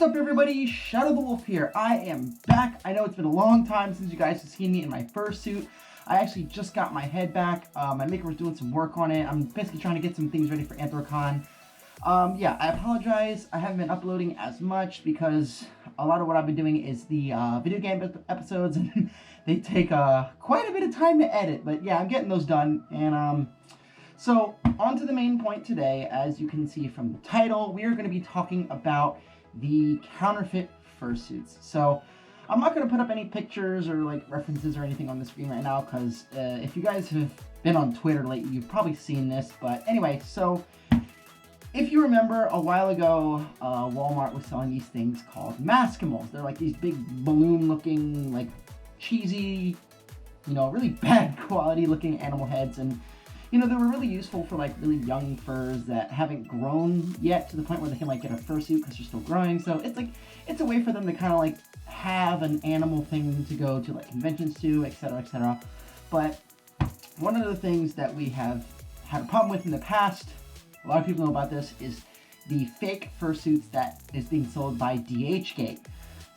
up, everybody? Shadow the Wolf here. I am back. I know it's been a long time since you guys have seen me in my fursuit. I actually just got my head back. My maker was doing some work on it. I'm basically trying to get some things ready for Anthrocon. Yeah, I apologize. I haven't been uploading as much because a lot of what I've been doing is the video game episodes, and they take quite a bit of time to edit. But yeah, I'm getting those done. And so on to the main point today. As you can see from the title, we are going to be talking about the counterfeit fursuits. So I'm not going to put up any pictures or like references or anything on the screen right now because if you guys have been on Twitter lately, you've probably seen this. But anyway, so if you remember a while ago, Walmart was selling these things called Maskimals. They're like these big balloon looking, like cheesy, you know, really bad quality looking animal heads. And you know, they were really useful for like really young furs that haven't grown yet to the point where they can like get a fursuit because they're still growing. So it's like, it's a way for them to kind of like have an animal thing to go to like conventions to, etc., etc. But one of the things that we have had a problem with in the past, a lot of people know about this, is the fake fursuits that is being sold by DHgate.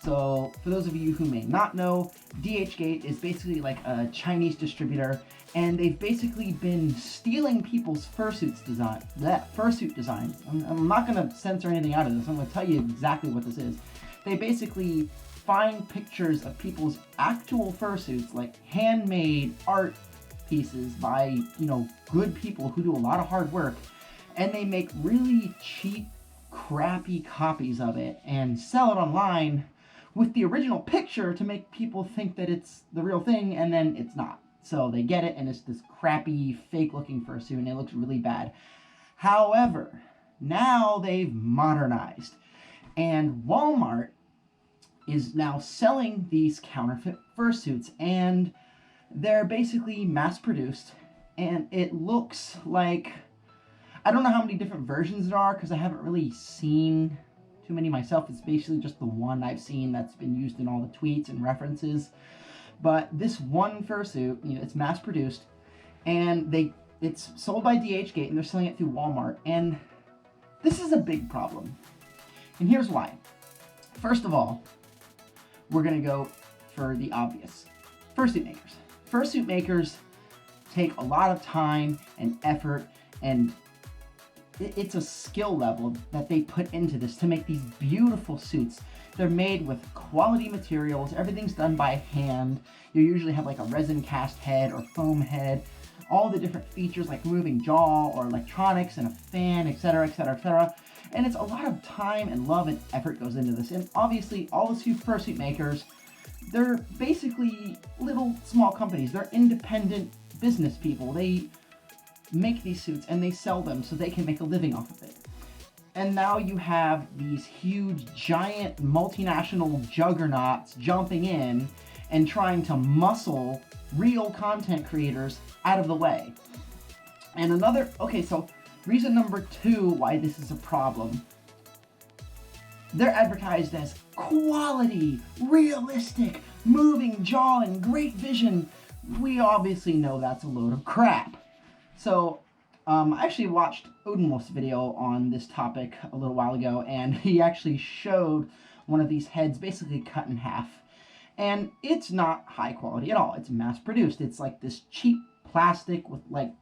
So for those of you who may not know, DHgate is basically like a Chinese distributor, and they've basically been stealing people's fursuit designs. I'm not going to censor anything out of this. I'm going to tell you exactly what this is. They basically find pictures of people's actual fursuits, like handmade art pieces by, you know, good people who do a lot of hard work, and they make really cheap, crappy copies of it and sell it online with the original picture to make people think that it's the real thing, and then it's not. So they get it, and it's this crappy, fake-looking fursuit, and it looks really bad. However, now they've modernized, and Walmart is now selling these counterfeit fursuits, and they're basically mass-produced, and it looks like, I don't know how many different versions there are, because I haven't really seen too many myself. It's basically just the one I've seen that's been used in all the tweets and references. But this one fursuit, you know, it's mass produced, and it's sold by DHgate, and they're selling it through Walmart. And this is a big problem. And here's why. First of all, we're going to go for the obvious. Fursuit makers. Fursuit makers take a lot of time and effort, and it's a skill level that they put into this to make these beautiful suits. They're made with quality materials. Everything's done by hand. You usually have like a resin cast head or foam head. All the different features like moving jaw or electronics and a fan, etc., etc., etc. And it's a lot of time and love and effort goes into this. And obviously, all the fursuit makers, they're basically little small companies. They're independent business people. They make these suits and they sell them so they can make a living off of it. And now you have these huge, giant, multinational juggernauts jumping in and trying to muscle real content creators out of the way. And so reason number 2 why this is a problem. They're advertised as quality, realistic, moving jaw, and great vision. We obviously know that's a load of crap. So, I actually watched Odinwolf's video on this topic a little while ago, and he actually showed one of these heads basically cut in half. And it's not high quality at all. It's mass produced. It's like this cheap plastic with like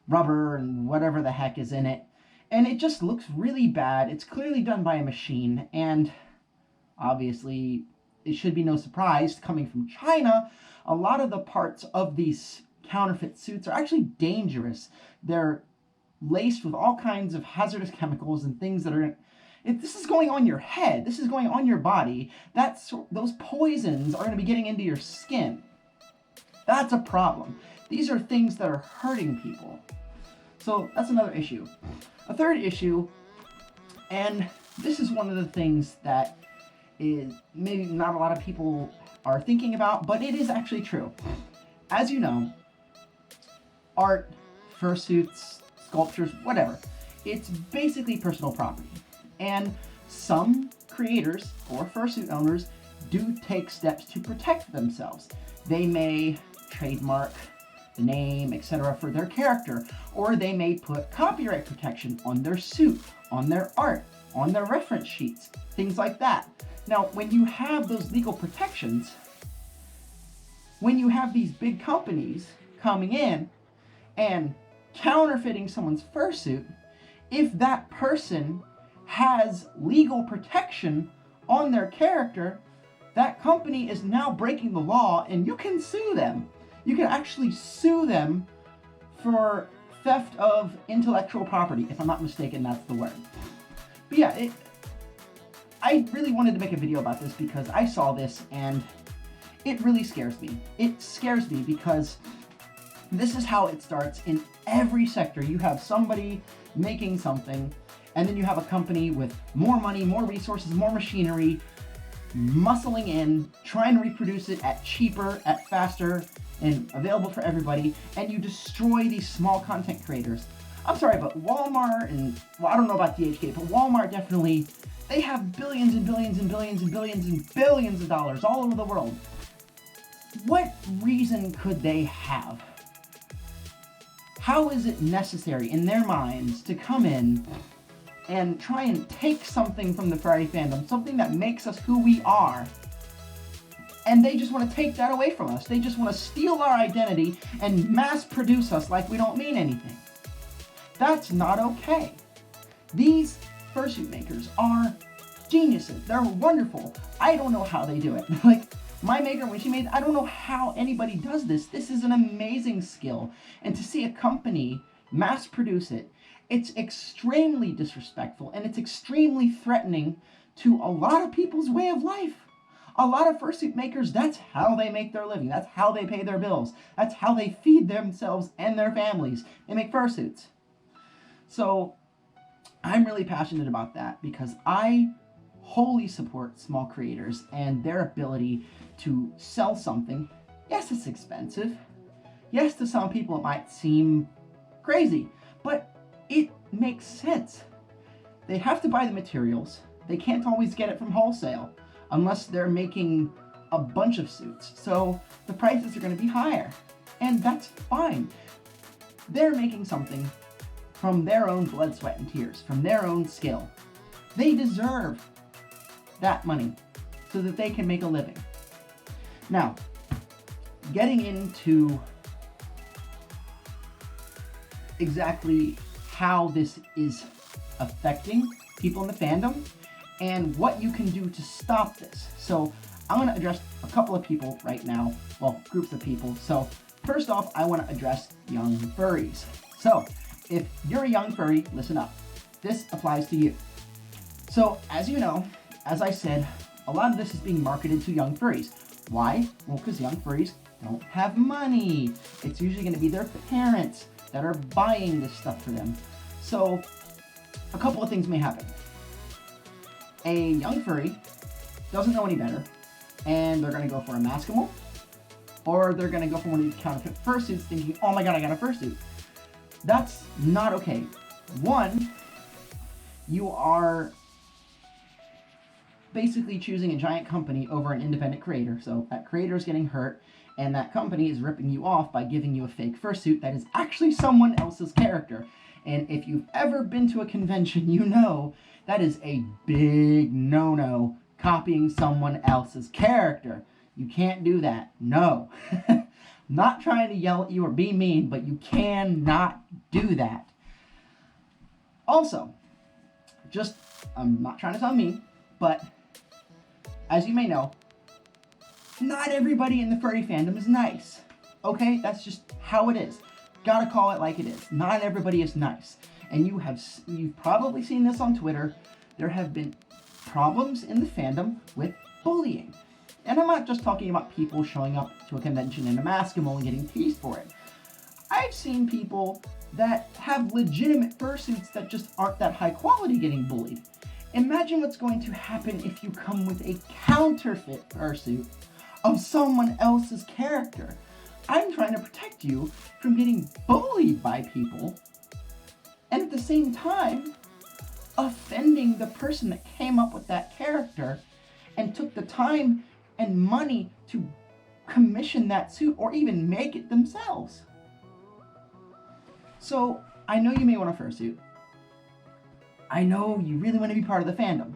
rubber and whatever the heck is in it. And it just looks really bad. It's clearly done by a machine, and obviously it should be no surprise coming from China. A lot of the parts of these counterfeit suits are actually dangerous. They're laced with all kinds of hazardous chemicals and things that are, if this is going on your head, this is going on your body, those poisons are going to be getting into your skin. That's a problem. These are things that are hurting people. So that's another issue. A third issue, and this is one of the things that is maybe not a lot of people are thinking about, but it is actually true. As you know, art, fursuits, sculptures, whatever, it's basically personal property. And some creators or fursuit owners do take steps to protect themselves. They may trademark the name, etc. for their character, or they may put copyright protection on their suit, on their art. on their reference sheets, things like that. Now, when you have those legal protections, when you have these big companies coming in and counterfeiting someone's fursuit, if that person has legal protection on their character, that company is now breaking the law and you can sue them. You can actually sue them for theft of intellectual property. If I'm not mistaken, that's the word. But yeah, I really wanted to make a video about this because I saw this and it really scares me. It scares me because this is how it starts in every sector. You have somebody making something, and then you have a company with more money, more resources, more machinery, muscling in, trying to reproduce it at cheaper, at faster, and available for everybody, and you destroy these small content creators. I'm sorry, but Walmart and, well, I don't know about DHK, but Walmart definitely, they have billions and billions and billions and billions and billions of dollars all over the world. What reason could they have? How is it necessary in their minds to come in and try and take something from the furry fandom, something that makes us who we are, and they just want to take that away from us? They just want to steal our identity and mass produce us like we don't mean anything. That's not okay. These fursuit makers are geniuses. They're wonderful. I don't know how they do it. Like, my maker, when she made, I don't know how anybody does this. This is an amazing skill. And to see a company mass produce it, it's extremely disrespectful and it's extremely threatening to a lot of people's way of life. A lot of fursuit makers, that's how they make their living. That's how they pay their bills. That's how they feed themselves and their families. They make fursuits. So I'm really passionate about that because I wholly support small creators and their ability to sell something. Yes, it's expensive. Yes, to some people it might seem crazy, but it makes sense. They have to buy the materials. They can't always get it from wholesale unless they're making a bunch of suits. So the prices are going to be higher, and that's fine. They're making something from their own blood, sweat, and tears, from their own skill. They deserve that money so that they can make a living. Now, getting into exactly how this is affecting people in the fandom and what you can do to stop this. So I'm going to address a couple of people right now, well, groups of people. So first off, I want to address young furries. So if you're a young furry, listen up. This applies to you. So as you know, as I said, a lot of this is being marketed to young furries. Why? Well, because young furries don't have money. It's usually going to be their parents that are buying this stuff for them. So a couple of things may happen. A young furry doesn't know any better, and they're going to go for a maskimal, or they're going to go for one of these counterfeit fursuits thinking, oh my god, I got a fursuit. That's not okay. One, you are basically choosing a giant company over an independent creator. So that creator is getting hurt, and that company is ripping you off by giving you a fake fursuit that is actually someone else's character. And if you've ever been to a convention, you know that is a big no-no, copying someone else's character. You can't do that. No. Not trying to yell at you or be mean, but you cannot do that. Also, just, I'm not trying to sound mean, but as you may know, not everybody in the furry fandom is nice. Okay? That's just how it is. Gotta call it like it is. Not everybody is nice. And you've probably seen this on Twitter. There have been problems in the fandom with bullying. And I'm not just talking about people showing up to a convention in a maskimal and getting teased for it. I've seen people that have legitimate fursuits that just aren't that high quality getting bullied. Imagine what's going to happen if you come with a counterfeit fursuit of someone else's character. I'm trying to protect you from getting bullied by people, and at the same time, offending the person that came up with that character and took the time and money to commission that suit or even make it themselves. So, I know you may want a fursuit. I know you really want to be part of the fandom,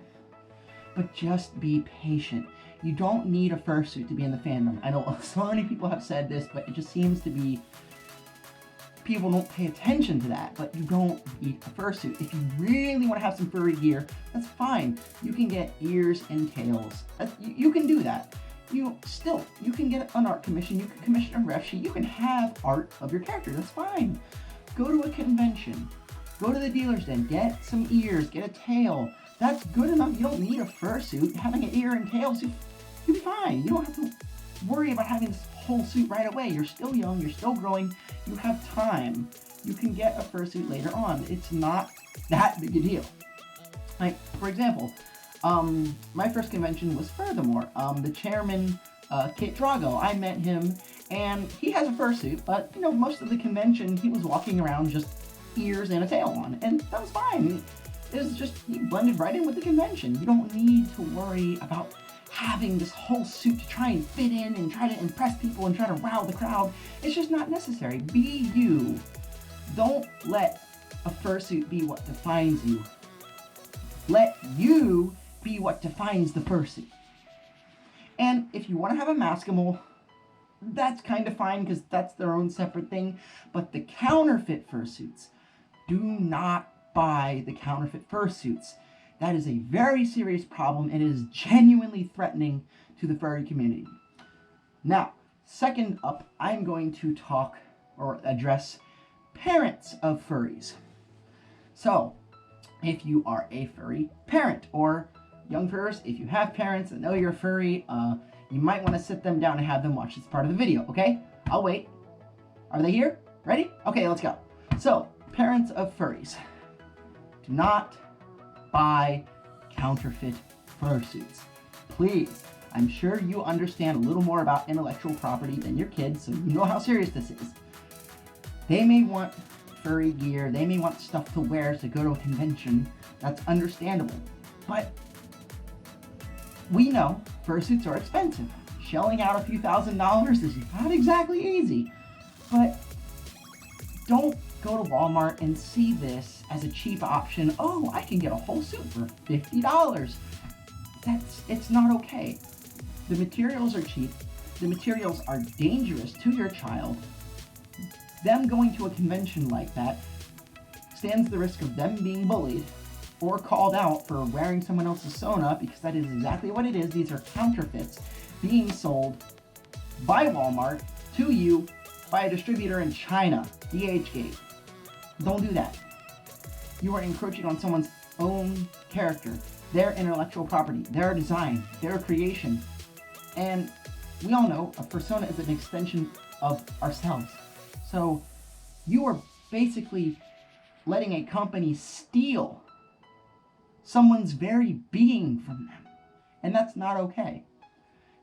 but just be patient. You don't need a fursuit to be in the fandom. I know so many people have said this, but it just seems to be people don't pay attention to that, but you don't need a fursuit. If you really want to have some furry gear, that's fine. You can get ears and tails. You can do that. You can get an art commission, you can commission a ref sheet, you can have art of your character, that's fine. Go to a convention, go to the dealer's den, get some ears, get a tail. That's good enough. You don't need a fursuit. Having an ear and tails, you'll be fine. You don't have to worry about having this whole suit right away. You're still young, you're still growing, you have time. You can get a fursuit later on. It's not that big a deal. Like, for example, my first convention was Furthermore. The chairman, Kit Drago, I met him, and he has a fursuit, but, you know, most of the convention, he was walking around just ears and a tail on, and that was fine. It was just, he blended right in with the convention. You don't need to worry about having this whole suit to try and fit in and try to impress people and try to wow the crowd. It's just not necessary. Be you. Don't let a fursuit be what defines you. Let you be what defines the fursuit. And if you want to have a maskimal, that's kind of fine because that's their own separate thing. But the counterfeit fursuits, do not buy the counterfeit fursuits. That is a very serious problem and it is genuinely threatening to the furry community. Now, second up, I'm going to talk or address parents of furries. So, if you are a furry parent, or young furries, if you have parents that know you're furry, you might want to sit them down and have them watch this part of the video, okay? I'll wait. Are they here? Ready? Okay, let's go. So, parents of furries, do not buy counterfeit fursuits. Please. I'm sure you understand a little more about intellectual property than your kids, so you know how serious this is. They may want furry gear, they may want stuff to wear to go to a convention. That's understandable. But we know fursuits are expensive. Shelling out a few $1,000s is not exactly easy. But don't go to Walmart and see this as a cheap option. Oh, I can get a whole suit for $50. It's not okay. The materials are cheap. The materials are dangerous to your child. Them going to a convention like that stands the risk of them being bullied or called out for wearing someone else's sewn-up, because that is exactly what it is. These are counterfeits being sold by Walmart to you by a distributor in China, DHgate. Don't do that. You are encroaching on someone's own character, their intellectual property, their design, their creation. And we all know a persona is an extension of ourselves. So you are basically letting a company steal someone's very being from them. And that's not okay.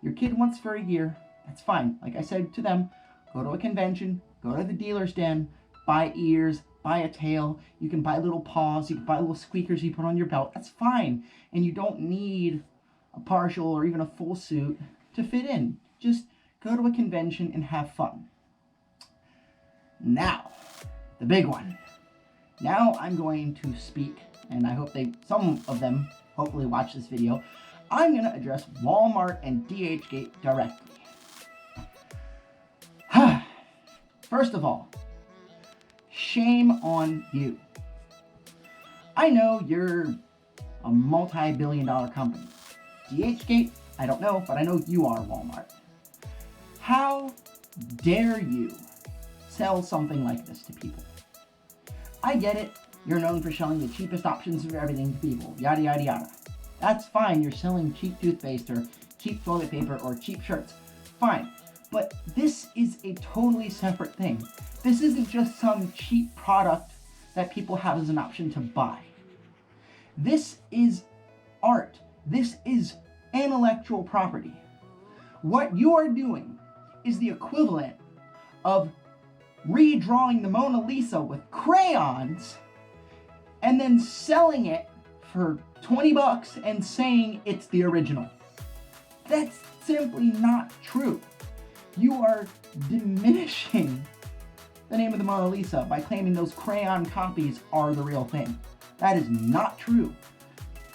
Your kid wants furry gear, that's fine. Like I said to them, go to a convention, go to the dealer's den, buy ears, buy a tail, you can buy little paws, you can buy little squeakers you put on your belt, that's fine. And you don't need a partial or even a full suit to fit in. Just go to a convention and have fun. Now, the big one. Now I'm going to speak, and I hope some of them hopefully watch this video. I'm going to address Walmart and DHgate directly. First of all, shame on you. I know you're a multi-billion-dollar company. DHgate, I don't know, but I know you are Walmart. How dare you sell something like this to people? I get it. You're known for selling the cheapest options of everything to people. Yada, yada, yada. That's fine. You're selling cheap toothpaste or cheap toilet paper or cheap shirts. Fine. But this is a totally separate thing. This isn't just some cheap product that people have as an option to buy. This is art. This is intellectual property. What you are doing is the equivalent of redrawing the Mona Lisa with crayons and then selling it for 20 bucks and saying it's the original. That's simply not true. You are diminishing the name of the Mona Lisa by claiming those crayon copies are the real thing. That is not true.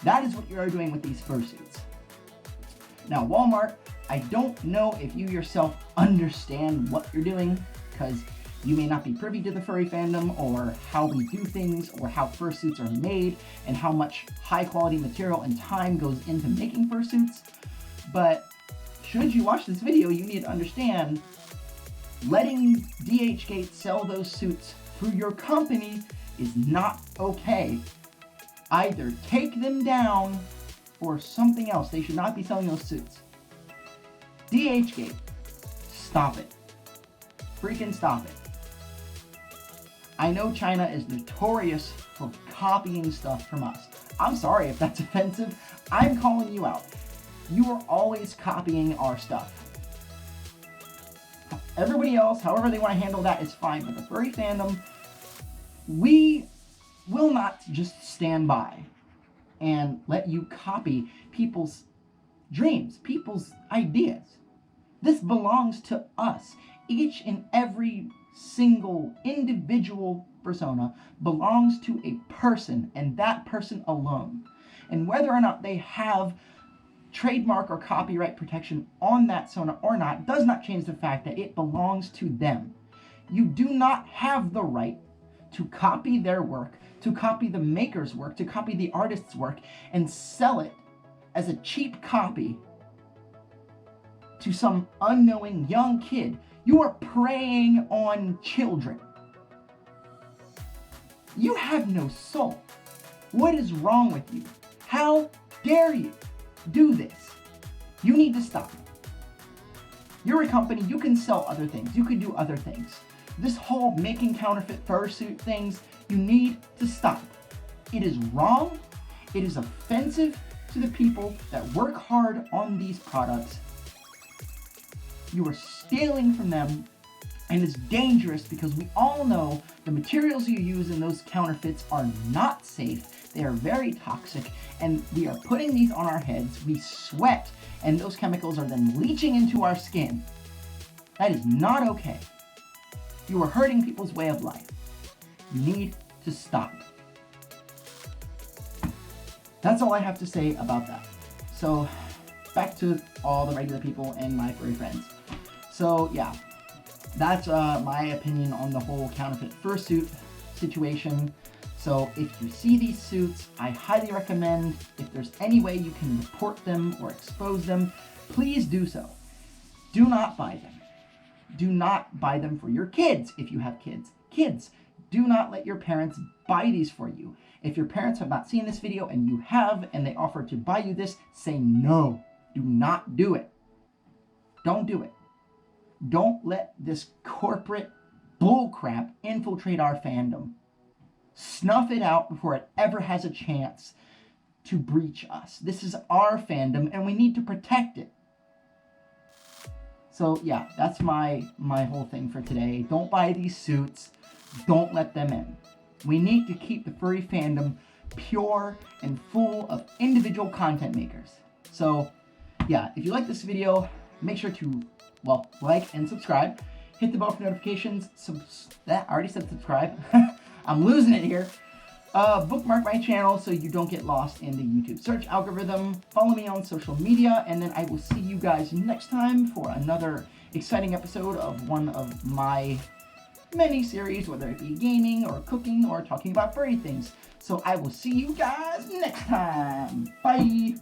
That is what you are doing with these fursuits. Now, Walmart, I don't know if you yourself understand what you're doing, because you may not be privy to the furry fandom, or how we do things, or how fursuits are made, and how much high quality material and time goes into making fursuits. But should you watch this video, you need to understand letting DHgate sell those suits through your company is not okay. Either take them down or something else. They should not be selling those suits. DHgate, stop it. Freaking stop it. I know China is notorious for copying stuff from us. I'm sorry if that's offensive. I'm calling you out. You are always copying our stuff. Everybody else, however they want to handle that, is fine. But the furry fandom, we will not just stand by and let you copy people's dreams, people's ideas. This belongs to us. Each and every single individual persona belongs to a person, and that person alone. And whether or not they have trademark or copyright protection on that persona or not does not change the fact that it belongs to them. You do not have the right to copy their work, to copy the maker's work, to copy the artist's work, and sell it as a cheap copy to some unknowing young kid. You are preying on children. You have no soul. What is wrong with you? How dare you do this? You need to stop. You're a company, you can sell other things, you can do other things. This whole making counterfeit fursuit things, you need to stop. It is wrong, it is offensive to the people that work hard on these products. You are stealing from them, and it's dangerous because we all know the materials you use in those counterfeits are not safe. They are very toxic, and we are putting these on our heads. We sweat, and those chemicals are then leaching into our skin. That is not okay. You are hurting people's way of life. You need to stop. That's all I have to say about that. So, back to all the regular people and my furry friends. So yeah, that's my opinion on the whole counterfeit fursuit situation. So if you see these suits, I highly recommend, if there's any way you can report them or expose them, please do so. Do not buy them. Do not buy them for your kids if you have kids. Kids, do not let your parents buy these for you. If your parents have not seen this video and you have, and they offer to buy you this, say no. Do not do it. Don't do it. Don't let this corporate bullcrap infiltrate our fandom. Snuff it out before it ever has a chance to breach us. This is our fandom and we need to protect it. So yeah, that's my whole thing for today. Don't buy these suits. Don't let them in. We need to keep the furry fandom pure and full of individual content makers. So yeah, if you like this video, make sure to, well, like and subscribe. Hit the bell for notifications. I already said subscribe. I'm losing it here. Bookmark my channel so you don't get lost in the YouTube search algorithm. Follow me on social media, and then I will see you guys next time for another exciting episode of one of my many series, whether it be gaming or cooking or talking about furry things. So I will see you guys next time. Bye!